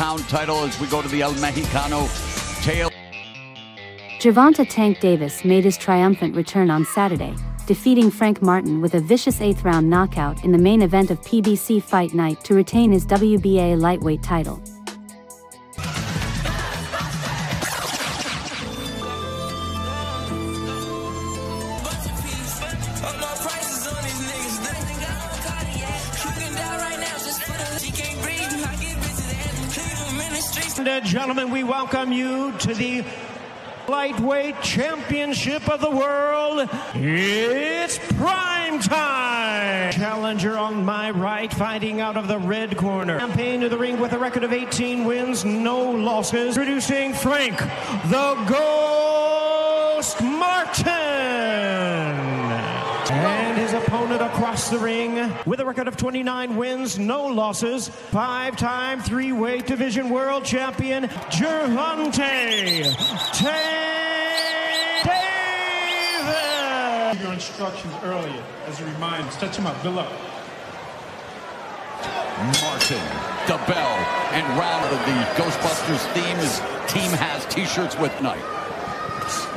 pound-for-pound title as we go to the El Mexicano tail. Gervonta Tank Davis made his triumphant return on Saturday, defeating Frank Martin with a vicious 8th-round knockout in the main event of PBC Fight Night to retain his WBA lightweight title. Gentlemen, we welcome you to the lightweight championship of the world. It's prime time. Challenger on my right, fighting out of the red corner. Campaign to the ring with a record of 18 wins, no losses. Introducing Frank the Ghost Martin. And his opponent across the ring with a record of 29 wins, no losses. 5-time three-weight division world champion, Gervonta Tank Davis. Your instructions earlier as a reminder. Touch him up. Good luck. Martin, the bell, and round of the Ghostbusters theme. His team has t-shirts with night.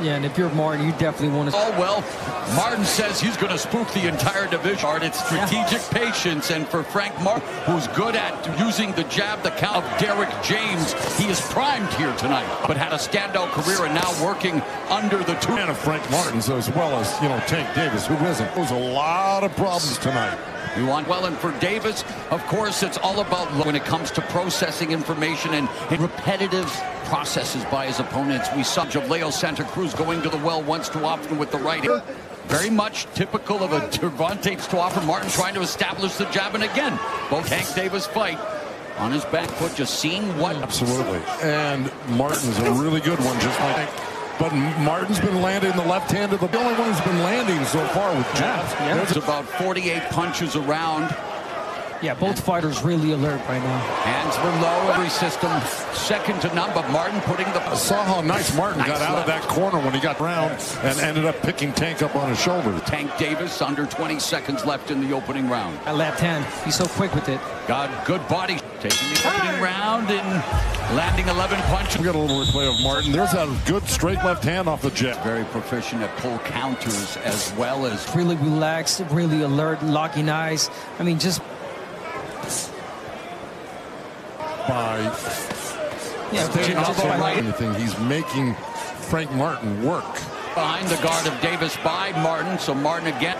Yeah, and if you're Martin, you definitely want to... Oh, well, Martin says he's going to spook the entire division. It's strategic patience, and for Frank Martin, who's good at using the jab, the count of Derek James, he is primed here tonight, but had a standout career and now working under the two. And of Frank Martin's as well as, Tank Davis, who isn't. There's a lot of problems tonight. We want well, and for Davis, of course, it's all about when it comes to processing information and repetitive processes by his opponents. We saw Leo Santa Cruz going to the well once too often with the right hand. Very much typical of a Gervonta to offer. Martin trying to establish the jab, and again, both Tank Davis fight on his back foot, just seeing what... Absolutely, and Martin's a really good one, just like... But Martin's been landing the left hand of the only one who's been landing so far with jabs. Yeah. There's about 48 punches around. Yeah, both fighters really alert right now. Hands were low, every system second to none, but Martin putting the... I saw how nice Martin got out of that corner when he got round and ended up picking Tank up on his shoulder. Tank Davis under 20 seconds left in the opening round. That left hand, he's so quick with it. Got good body, taking the opening round and landing 11 punches. We got a little replay of Martin. There's a good straight left hand off the jab. Very proficient at pull counters as well as... Really relaxed, really alert, locking eyes. I mean, just... anything, he's making Frank Martin work. Behind the guard of Davis by Martin, so Martin again.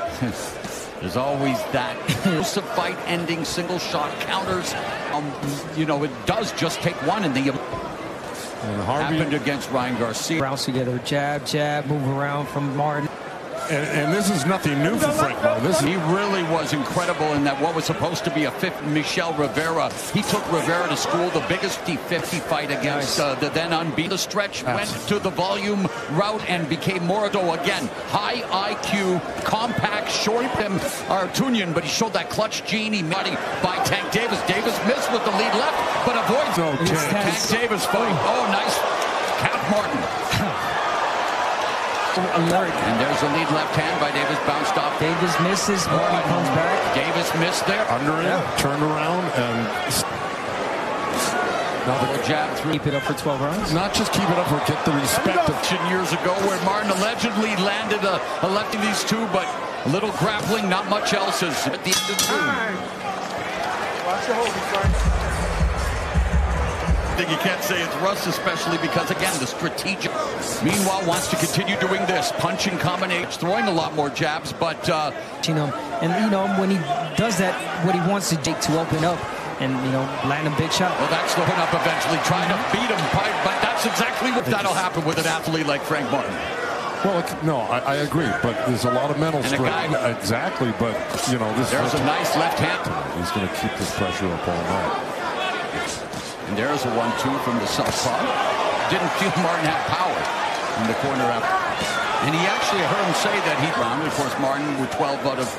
There's always that explosive fight ending single shot counters. It does just take one in the... happened against Ryan Garcia. Rounds together, jab, jab, move around from Martin. And this is nothing new for Frank Martin. He really was incredible in that what was supposed to be a fifth Michel Rivera. He took Rivera to school, the biggest 50 fight against the then unbeaten. The stretch went to the volume route and became more so again. High IQ, compact, short him Artunian, but he showed that clutch gene. He muddy by Tank Davis. Davis missed with the lead left, but avoids Tank Davis fight. Oh, nice Cap Martin. Alert. And there's a lead left hand by Davis, bounced off. Davis misses, Martin comes back. Davis missed there. Under him, turned around, and now the jab through. Keep it up for 12 rounds. Not just keep it up or get the respect of years ago where Martin allegedly landed electing these two, but a little grappling, not much else is at the end of two. Watch your hold, Frank. I think you can't say it's Russ, especially because, again, the strategic. Meanwhile, wants to continue doing this, punching combinations, throwing a lot more jabs, but... when he does that, what he wants to take to open up and, land a big shot. Well, that's the open up eventually, trying to beat him, but that's exactly what that'll happen with an athlete like Frank Martin. Well, no, I agree, but there's a lot of mental strength. Exactly, but, There's a nice left hand. He's going to keep this pressure up all night. And there's a 1-2 from the southpaw. Didn't feel Martin had power in the corner after. And he actually heard him say that he rounded. Of course, Martin with 12 out of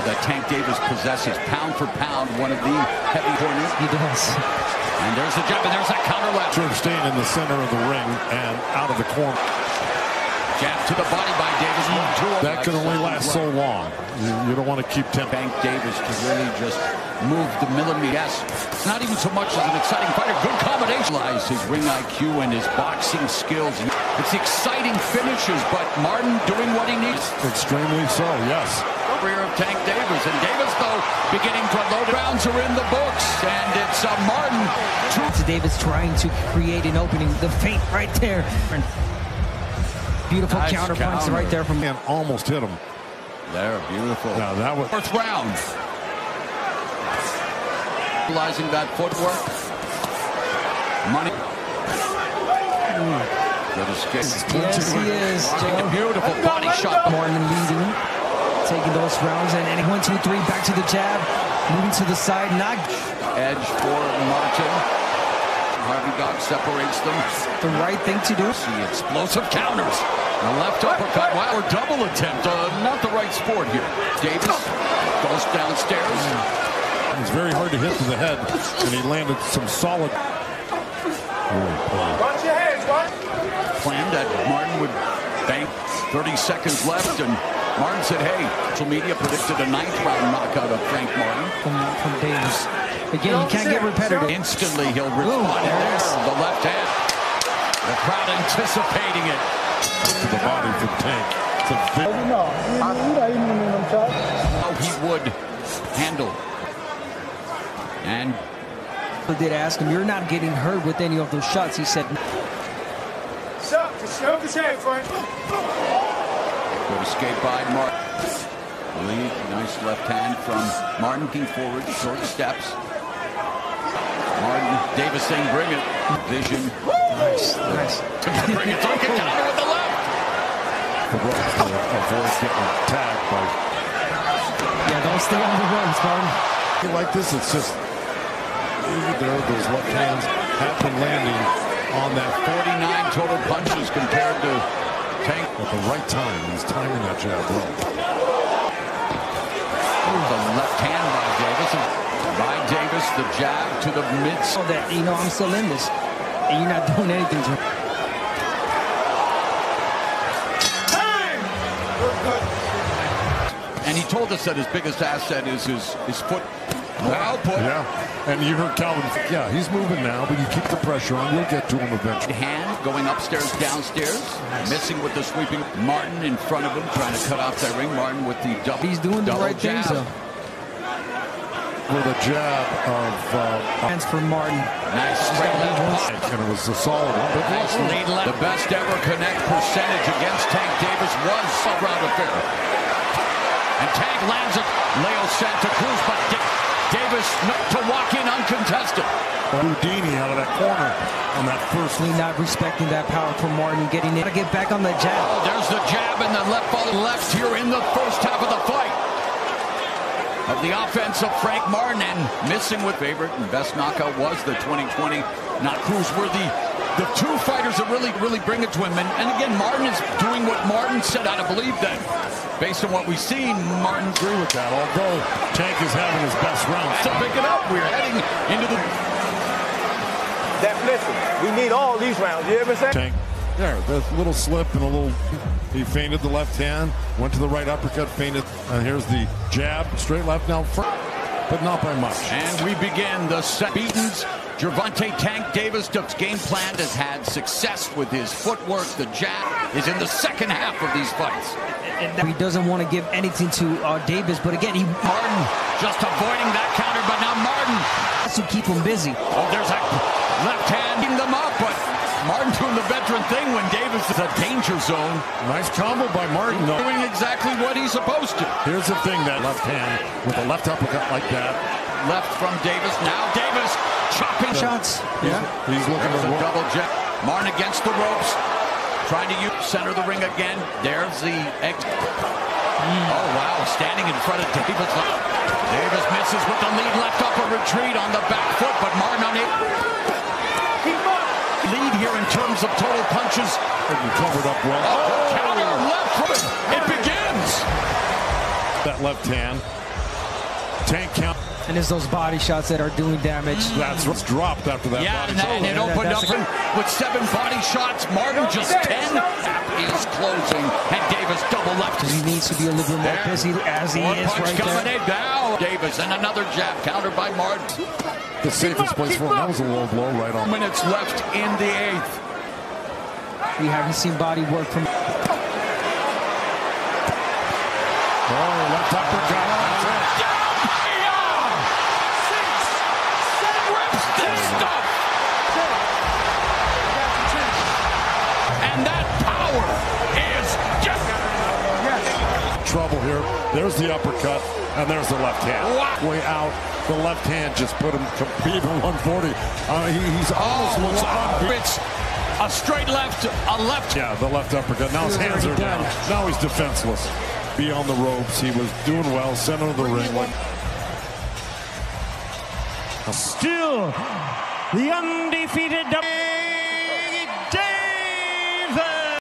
that Tank Davis possesses. Pound for pound, one of the heavy corners. He does. And there's the jab, and there's that counter left. Sort of staying in the center of the ring and out of the corner. Jab to the body by Davis. That can only last so long. You don't want to keep tempting Tank Davis to really just move the millimeter. Yes, it's not even so much as an exciting fighter. Good combination. His ring IQ and his boxing skills. It's exciting finishes, but Martin doing what he needs. Extremely so, yes. Career of Tank Davis, and Davis though beginning to load. Rounds are in the books, and it's Martin. Davis trying to create an opening. The feint right there. Beautiful counter punch right there from him. Almost hit him. There, beautiful. Now that was fourth round. Utilizing that footwork. Money. Good escape. Yes, he is. A beautiful body shot. Martin leading, taking those rounds, and 1, 2, 3, back to the jab, moving to the side. Not edge for Martin. Harvey Dog separates them. The right thing to do. See explosive counters. The left uppercut. Wow, or double attempt. Not the right sport here. Davis goes downstairs. It's very hard to hit to the head, and he landed some solid. Watch your hands, watch. Planned that Martin would bank. 30 seconds left, and Martin said, hey, social media predicted a 9th round knockout of Frank Martin. From Davis. Again, you can't get repetitive. Instantly, he'll respond. There's the left hand. The crowd anticipating it. To the body from Tank. How he would handle. And I did ask him, you're not getting hurt with any of those shots. He said, just shove his head, Frank. good escape by Martin. Lead, nice left hand from Martin, looking forward, short steps. Martin, Davis saying, bring it. Vision. Nice. Bring it. Don't get counter with the left. Avoid getting tagged by. Yeah, don't stay on the runs, Martin. Like this, it's just there. Those left hands have been landing on that 49 total punches compared to Tank. at the right time. He's timing that jab well. The left hand by Davis. And by Davis, the jab to the mid. So that, I'm still in this, and you're not doing anything to him. And he told us that his biggest asset is his foot output. Yeah, and you heard Calvin. Yeah, he's moving now, but you keep the pressure on. You'll get to him eventually. Hand going upstairs, downstairs, missing with the sweeping. Martin in front of him, trying to cut off that ring. Martin with the double. He's doing the right things, though. With a jab of hands for Martin. Nice straight left. And it was a solid one. But nice lead left. The best ever connect percentage against Tank Davis was a round affair. And Tank lands it. Leo Santa Cruz, but Davis to walk in uncontested. Houdini out of that corner on that first. Not respecting that power from Martin, getting it to get back on the jab. Oh, there's the jab and the left ball left here in the first half of the fight. Of the offense of Frank Martin, and missing with favorite and best knockout was the 2020 Knockaut. Cruz were the two fighters that really bring it to him. And again, Martin is doing what Martin said. I believe that based on what we've seen, Martin agree with that. Although Tank is having his best round. To pick it up, we're heading into the. Listen, we need all these rounds. You ever say? Tank. There, the little slip and a little. He feinted the left hand, went to the right uppercut, feinted, and here's the jab, straight left now, but not by much. And we begin the set. Beatens, Gervonta Tank Davis, game plan has had success with his footwork. The jab is in the second half of these fights. He doesn't want to give anything to Davis, but again, Martin just avoiding that counter, but now Martin has to keep him busy. Oh, there's a left hand keeping them up, but Martin doing the veteran thing when Davis is a danger zone. Nice combo by Martin, though. Doing exactly what he's supposed to. Here's the thing, that left hand with a left uppercut like that. Left from Davis. Now Davis chopping shots. Yeah. He's looking for a double jab. Martin against the ropes. Trying to center the ring again. There's the exit. Oh, wow. Standing in front of Davis. Davis misses with the lead left upper retreat on the back foot, but Martin unable. Lead here in terms of total punches. And covered up well. Oh, counter left foot. It begins. That left hand. Tank count. And it's those body shots that are doing damage. That's what's dropped after that. Yeah, body and it opened up with 7 body shots. Martin just 10. Gap is closing, and Davis double left. He needs to be a little bit more busy as he is right there. Now Davis and another jab countered by Martin. The safest place for him. That was a low blow right on. Minutes left in the 8th. We haven't seen body work from. Oh, left uppercut. That's it. And that power is just trouble here. There's the uppercut, and there's the left hand. Wow. Way out. The left hand just put him even 140. He's almost looks unbeaten. It's a straight left, a left. Yeah, the left uppercut. Now his hands are down. Now he's defenseless. Beyond the ropes. He was doing well. Center of the ring. Still, the undefeated